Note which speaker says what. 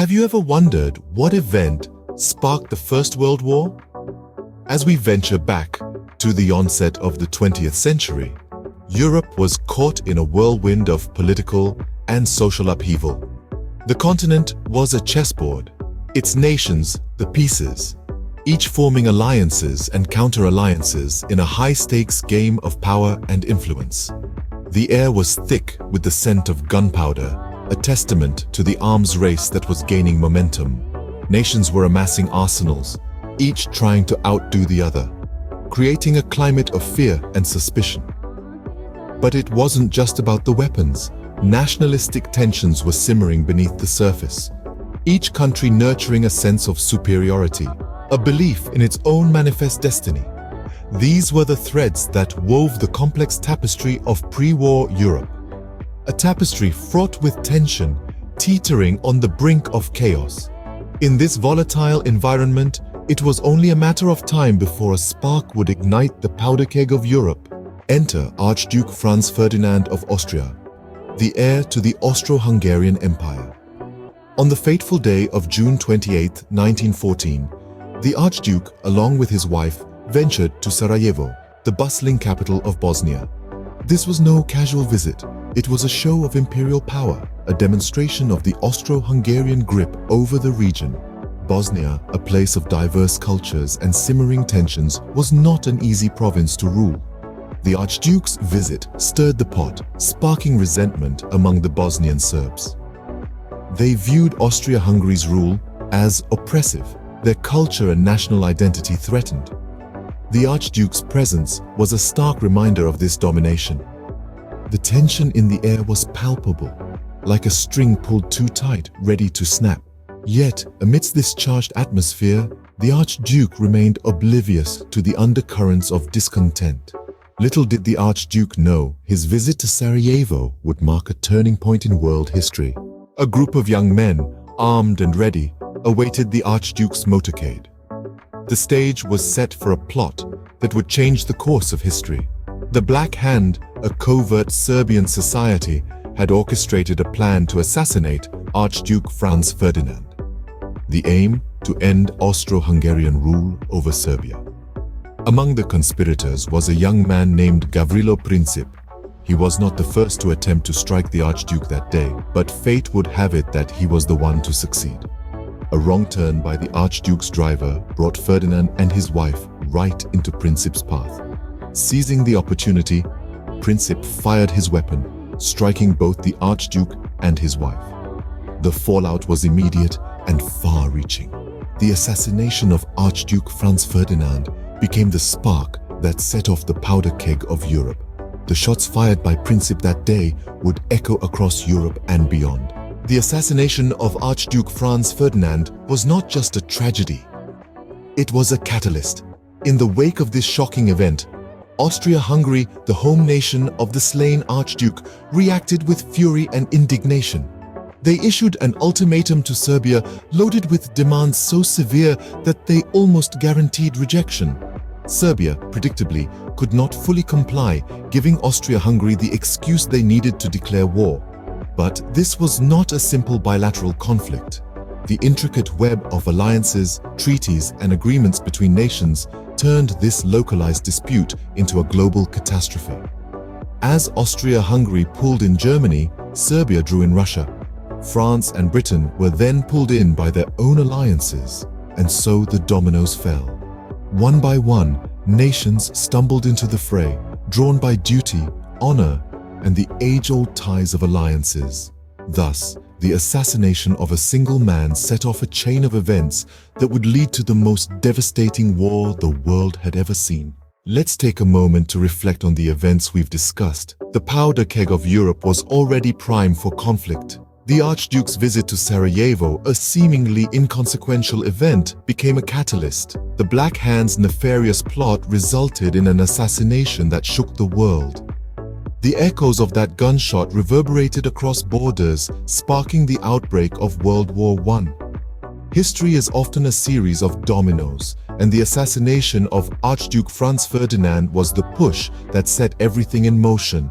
Speaker 1: Have you ever wondered what event sparked the First World War? As we venture back to the onset of the 20th century, Europe was caught in a whirlwind of political and social upheaval. The continent was a chessboard, its nations the pieces, each forming alliances and counter-alliances in a high-stakes game of power and influence. The air was thick with the scent of gunpowder, a testament to the arms race that was gaining momentum. Nations were amassing arsenals, each trying to outdo the other, creating a climate of fear and suspicion. But it wasn't just about the weapons. Nationalistic tensions were simmering beneath the surface, each country nurturing a sense of superiority, a belief in its own manifest destiny. These were the threads that wove the complex tapestry of pre-war Europe. A tapestry fraught with tension, teetering on the brink of chaos. In this volatile environment, it was only a matter of time before a spark would ignite the powder keg of Europe. Enter Archduke Franz Ferdinand of Austria, the heir to the Austro-Hungarian Empire. On the fateful day of June 28, 1914, the Archduke, along with his wife, ventured to Sarajevo, the bustling capital of Bosnia. This was no casual visit. It was a show of imperial power, a demonstration of the Austro-Hungarian grip over the region. Bosnia, a place of diverse cultures and simmering tensions, was not an easy province to rule. The Archduke's visit stirred the pot, sparking resentment among the Bosnian Serbs. They viewed Austria-Hungary's rule as oppressive, their culture and national identity threatened. The Archduke's presence was a stark reminder of this domination. The tension in the air was palpable, like a string pulled too tight, ready to snap. Yet, amidst this charged atmosphere, the Archduke remained oblivious to the undercurrents of discontent. Little did the Archduke know his visit to Sarajevo would mark a turning point in world history. A group of young men, armed and ready, awaited the Archduke's motorcade. The stage was set for a plot that would change the course of history. The Black Hand, a covert Serbian society, had orchestrated a plan to assassinate Archduke Franz Ferdinand. The aim, to end Austro-Hungarian rule over Serbia. Among the conspirators was a young man named Gavrilo Princip. He was not the first to attempt to strike the Archduke that day, but fate would have it that he was the one to succeed. A wrong turn by the Archduke's driver brought Ferdinand and his wife right into Princip's path. Seizing the opportunity, Princip fired his weapon, striking both the Archduke and his wife. The fallout was immediate and far-reaching. The assassination of Archduke Franz Ferdinand became the spark that set off the powder keg of Europe. The shots fired by Princip that day would echo across Europe and beyond. The assassination of Archduke Franz Ferdinand was not just a tragedy. It was a catalyst. In the wake of this shocking event, Austria-Hungary, the home nation of the slain Archduke, reacted with fury and indignation. They issued an ultimatum to Serbia loaded with demands so severe that they almost guaranteed rejection. Serbia, predictably, could not fully comply, giving Austria-Hungary the excuse they needed to declare war. But this was not a simple bilateral conflict. The intricate web of alliances, treaties, and agreements between nations turned this localized dispute into a global catastrophe. As Austria-Hungary pulled in Germany, Serbia drew in Russia. France and Britain were then pulled in by their own alliances, and so the dominoes fell. One by one, nations stumbled into the fray, drawn by duty, honor, and the age-old ties of alliances. Thus, the assassination of a single man set off a chain of events that would lead to the most devastating war the world had ever seen. Let's take a moment to reflect on the events we've discussed. The powder keg of Europe was already primed for conflict. The Archduke's visit to Sarajevo, a seemingly inconsequential event, became a catalyst. The Black Hand's nefarious plot resulted in an assassination that shook the world. The echoes of that gunshot reverberated across borders, sparking the outbreak of World War I. History is often a series of dominoes, and the assassination of Archduke Franz Ferdinand was the push that set everything in motion.